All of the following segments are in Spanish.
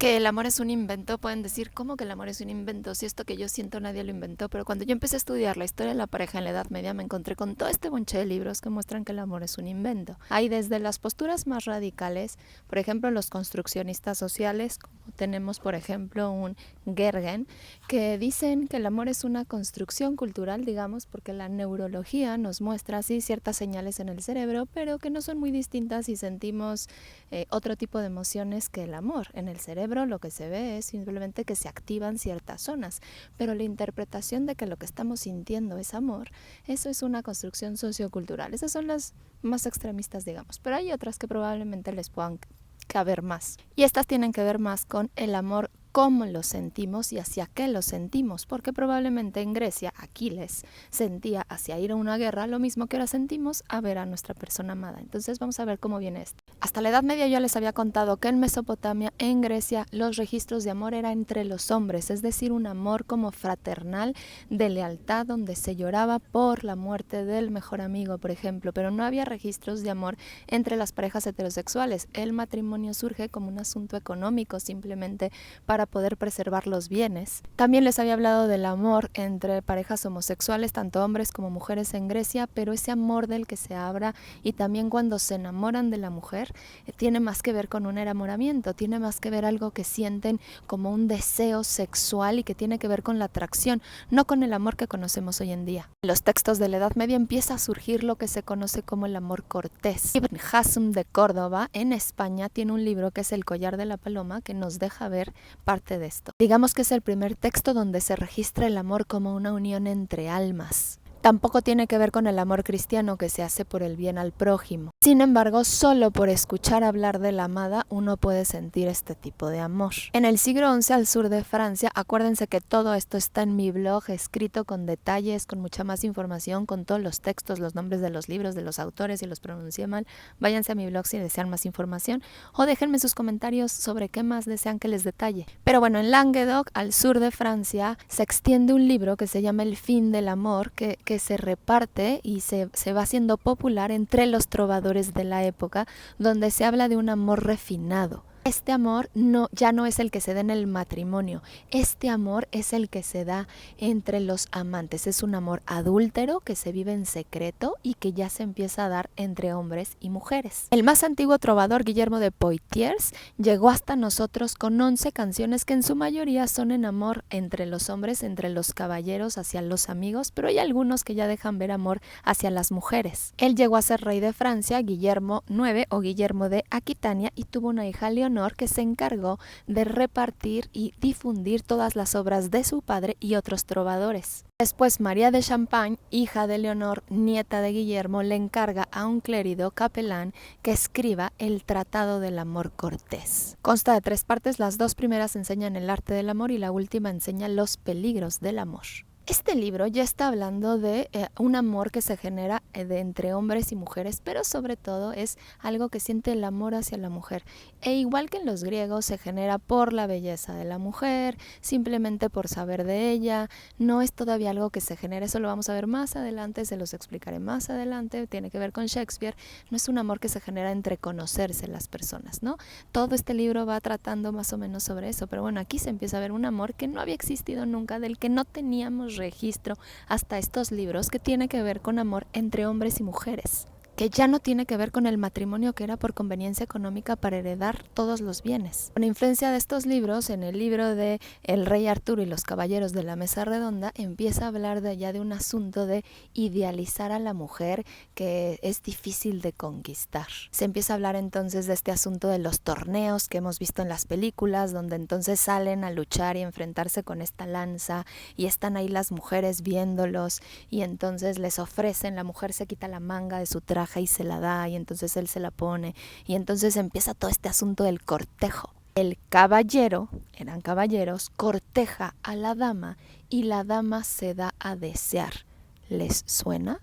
Que el amor es un invento, pueden decir, ¿cómo que el amor es un invento? Si esto que yo siento nadie lo inventó. Pero cuando yo empecé a estudiar la historia de la pareja en la Edad Media, me encontré con todo este bonche de libros que muestran que el amor es un invento. Hay desde las posturas más radicales, por ejemplo, los construccionistas sociales, como tenemos, por ejemplo, un Gergen, que dicen que el amor es una construcción cultural, digamos, porque la neurología nos muestra así ciertas señales en el cerebro, pero que no son muy distintas si sentimos otro tipo de emociones que el amor. En el cerebro lo que se ve es simplemente que se activan ciertas zonas, pero la interpretación de que lo que estamos sintiendo es amor, eso es una construcción sociocultural. Esas son las más extremistas, digamos, pero hay otras que probablemente les puedan caber más. Y estas tienen que ver más con el amor, cómo lo sentimos y hacia qué lo sentimos, porque probablemente en Grecia Aquiles sentía hacia ir a una guerra lo mismo que ahora sentimos a ver a nuestra persona amada. Entonces vamos a ver cómo viene esto. Hasta la Edad Media yo les había contado que en Mesopotamia, en Grecia, los registros de amor eran entre los hombres, es decir, un amor como fraternal, de lealtad, donde se lloraba por la muerte del mejor amigo, por ejemplo, pero no había registros de amor entre las parejas heterosexuales. El matrimonio surge como un asunto económico, simplemente para poder preservar los bienes. También les había hablado del amor entre parejas homosexuales, tanto hombres como mujeres en Grecia, pero ese amor del que se habla y también cuando se enamoran de la mujer, tiene más que ver con un enamoramiento, tiene más que ver algo que sienten como un deseo sexual y que tiene que ver con la atracción, no con el amor que conocemos hoy en día. En los textos de la Edad Media empieza a surgir lo que se conoce como el amor cortés. Ibn Hazm de Córdoba, en España, tiene un libro que es El collar de la paloma, que nos deja ver parte de esto. Digamos que es el primer texto donde se registra el amor como una unión entre almas. Tampoco tiene que ver con el amor cristiano que se hace por el bien al prójimo. Sin embargo, solo por escuchar hablar de la amada uno puede sentir este tipo de amor. En el siglo XI al sur de Francia, acuérdense que todo esto está en mi blog, escrito con detalles, con mucha más información, con todos los textos, los nombres de los libros, de los autores, si los pronuncié mal, váyanse a mi blog si desean más información o déjenme sus comentarios sobre qué más desean que les detalle. Pero bueno, en Languedoc, al sur de Francia, se extiende un libro que se llama El fin del amor, que se reparte y se va haciendo popular entre los trovadores de la época, donde se habla de un amor refinado. Este amor ya no es el que se da en el matrimonio, este amor es el que se da entre los amantes, es un amor adúltero que se vive en secreto y que ya se empieza a dar entre hombres y mujeres. El más antiguo trovador, Guillermo de Poitiers, llegó hasta nosotros con 11 canciones que en su mayoría son en amor entre los hombres, entre los caballeros, hacia los amigos, pero hay algunos que ya dejan ver amor hacia las mujeres. Él llegó a ser rey de Francia, Guillermo IX o Guillermo de Aquitania, y tuvo una hija, Leonor, que se encargó de repartir y difundir todas las obras de su padre y otros trovadores. Después, María de Champagne, hija de Leonor, nieta de Guillermo, le encarga a un clérigo capelán que escriba el Tratado del Amor Cortés. Consta de 3 partes, las 2 primeras enseñan el arte del amor y la última enseña los peligros del amor. Este libro ya está hablando de un amor que se genera entre hombres y mujeres, pero sobre todo es algo que siente el amor hacia la mujer. E igual que en los griegos, se genera por la belleza de la mujer, simplemente por saber de ella. No es todavía algo que se genere, eso lo vamos a ver más adelante, se los explicaré más adelante, tiene que ver con Shakespeare. No es un amor que se genera entre conocerse las personas, ¿no? Todo este libro va tratando más o menos sobre eso, pero bueno, aquí se empieza a ver un amor que no había existido nunca, del que no teníamos registro hasta estos libros, que tiene que ver con amor entre hombres y mujeres, que ya no tiene que ver con el matrimonio, que era por conveniencia económica para heredar todos los bienes. Con influencia de estos libros, en el libro de El Rey Arturo y los Caballeros de la Mesa Redonda, empieza a hablar de un asunto de idealizar a la mujer que es difícil de conquistar. Se empieza a hablar entonces de este asunto de los torneos que hemos visto en las películas, donde entonces salen a luchar y enfrentarse con esta lanza y están ahí las mujeres viéndolos y entonces les ofrecen, la mujer se quita la manga de su traje y se la da y entonces él se la pone y entonces empieza todo este asunto del cortejo. El caballero, eran caballeros, corteja a la dama y la dama se da a desear. ¿Les suena?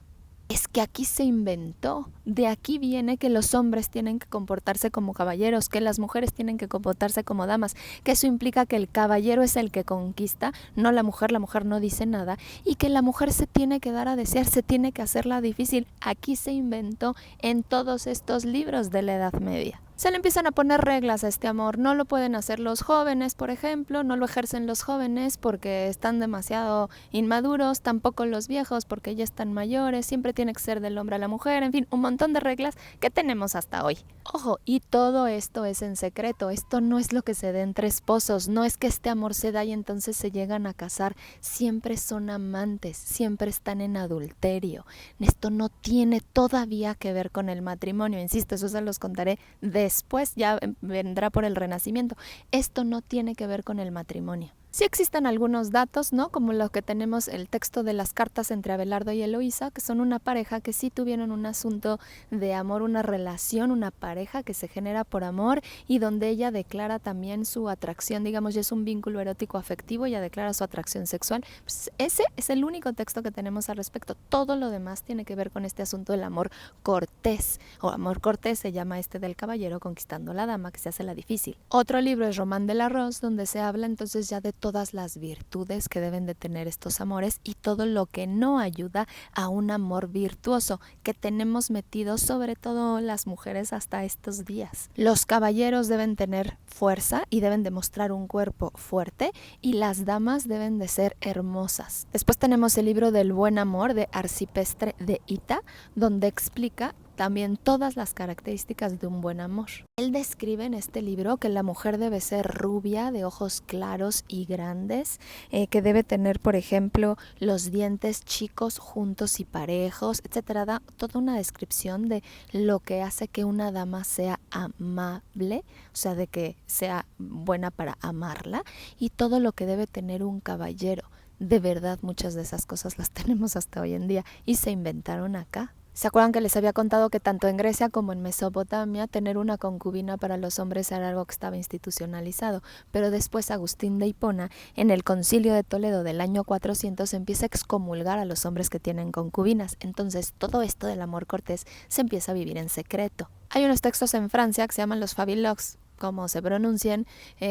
Es que aquí se inventó, de aquí viene que los hombres tienen que comportarse como caballeros, que las mujeres tienen que comportarse como damas, que eso implica que el caballero es el que conquista, no la mujer no dice nada, y que la mujer se tiene que dar a desear, se tiene que hacerla difícil. Aquí se inventó en todos estos libros de la Edad Media. Se le empiezan a poner reglas a este amor. No lo pueden hacer los jóvenes, por ejemplo, no lo ejercen los jóvenes porque están demasiado inmaduros, tampoco los viejos porque ya están mayores, siempre tiene que ser del hombre a la mujer, en fin, un montón de reglas que tenemos hasta hoy. Ojo, y todo esto es en secreto, esto no es lo que se da entre esposos, no es que este amor se da y entonces se llegan a casar, siempre son amantes, siempre están en adulterio. Esto no tiene todavía que ver con el matrimonio, insisto, eso se los contaré después, ya vendrá por el renacimiento. Esto no tiene que ver con el matrimonio. Sí existen algunos datos, ¿no? Como lo que tenemos el texto de las cartas entre Abelardo y Eloísa, que son una pareja que sí tuvieron un asunto de amor, una relación, una pareja que se genera por amor y donde ella declara también su atracción, digamos, ya es un vínculo erótico afectivo, ella declara su atracción sexual. Pues ese es el único texto que tenemos al respecto. Todo lo demás tiene que ver con este asunto del amor cortés, o amor cortés se llama este del caballero conquistando a la dama, que se hace la difícil. Otro libro es Román de la Rose, donde se habla entonces ya de todas las virtudes que deben de tener estos amores y todo lo que no ayuda a un amor virtuoso que tenemos metido sobre todo las mujeres hasta estos días. Los caballeros deben tener fuerza y deben demostrar un cuerpo fuerte y las damas deben de ser hermosas. Después tenemos el libro del buen amor de Arcipestre de Hita, donde explica también todas las características de un buen amor. Él describe en este libro que la mujer debe ser rubia, de ojos claros y grandes, que debe tener, por ejemplo, los dientes chicos, juntos y parejos, etcétera. Da toda una descripción de lo que hace que una dama sea amable, o sea, de que sea buena para amarla, y todo lo que debe tener un caballero. De verdad, muchas de esas cosas las tenemos hasta hoy en día y se inventaron acá. ¿Se acuerdan que les había contado que tanto en Grecia como en Mesopotamia tener una concubina para los hombres era algo que estaba institucionalizado? Pero después Agustín de Hipona, en el Concilio de Toledo del año 400, empieza a excomulgar a los hombres que tienen concubinas. Entonces todo esto del amor cortés se empieza a vivir en secreto. Hay unos textos en Francia que se llaman los Fabiloques, como se pronuncien,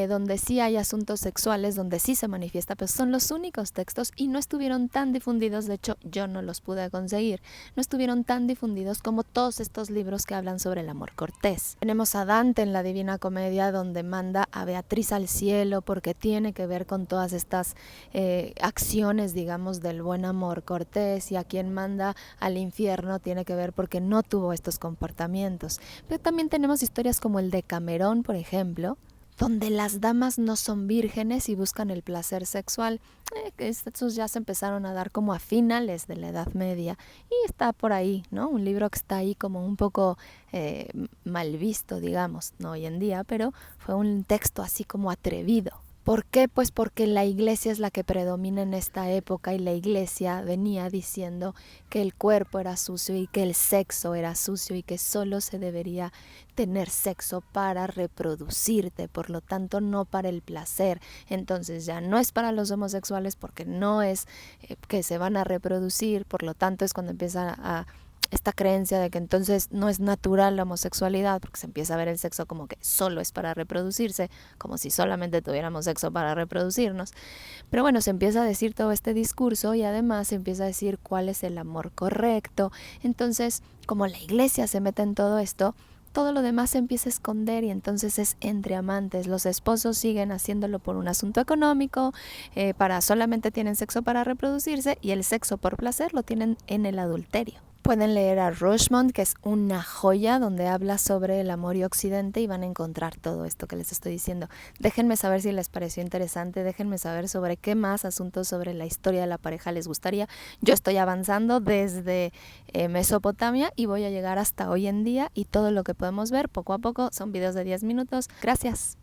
donde sí hay asuntos sexuales, donde sí se manifiesta, pero son los únicos textos y no estuvieron tan difundidos, de hecho yo no los pude conseguir, no estuvieron tan difundidos como todos estos libros que hablan sobre el amor cortés. Tenemos a Dante en la Divina Comedia, donde manda a Beatriz al cielo porque tiene que ver con todas estas acciones, digamos, del buen amor cortés, y a quien manda al infierno tiene que ver porque no tuvo estos comportamientos. Pero también tenemos historias como el Decamerón, por ejemplo, donde las damas no son vírgenes y buscan el placer sexual. Estos ya se empezaron a dar como a finales de la Edad Media y está por ahí, ¿no? Un libro que está ahí como un poco mal visto, digamos, no hoy en día, pero fue un texto así como atrevido. ¿Por qué? Pues porque la iglesia es la que predomina en esta época y la iglesia venía diciendo que el cuerpo era sucio y que el sexo era sucio y que solo se debería tener sexo para reproducirte, por lo tanto no para el placer. Entonces ya no es para los homosexuales porque no es que se van a reproducir, por lo tanto es cuando empieza a esta creencia de que entonces no es natural la homosexualidad, porque se empieza a ver el sexo como que solo es para reproducirse, como si solamente tuviéramos sexo para reproducirnos. Pero bueno, se empieza a decir todo este discurso y además se empieza a decir cuál es el amor correcto. Entonces, como la iglesia se mete en todo esto, todo lo demás se empieza a esconder y entonces es entre amantes. Los esposos siguen haciéndolo por un asunto económico, solamente tienen sexo para reproducirse, y el sexo por placer lo tienen en el adulterio. Pueden leer a Rochemont, que es una joya donde habla sobre el amor y Occidente, y van a encontrar todo esto que les estoy diciendo. Déjenme saber si les pareció interesante, déjenme saber sobre qué más asuntos sobre la historia de la pareja les gustaría. Yo estoy avanzando desde Mesopotamia y voy a llegar hasta hoy en día, y todo lo que podemos ver poco a poco son videos de 10 minutos. Gracias.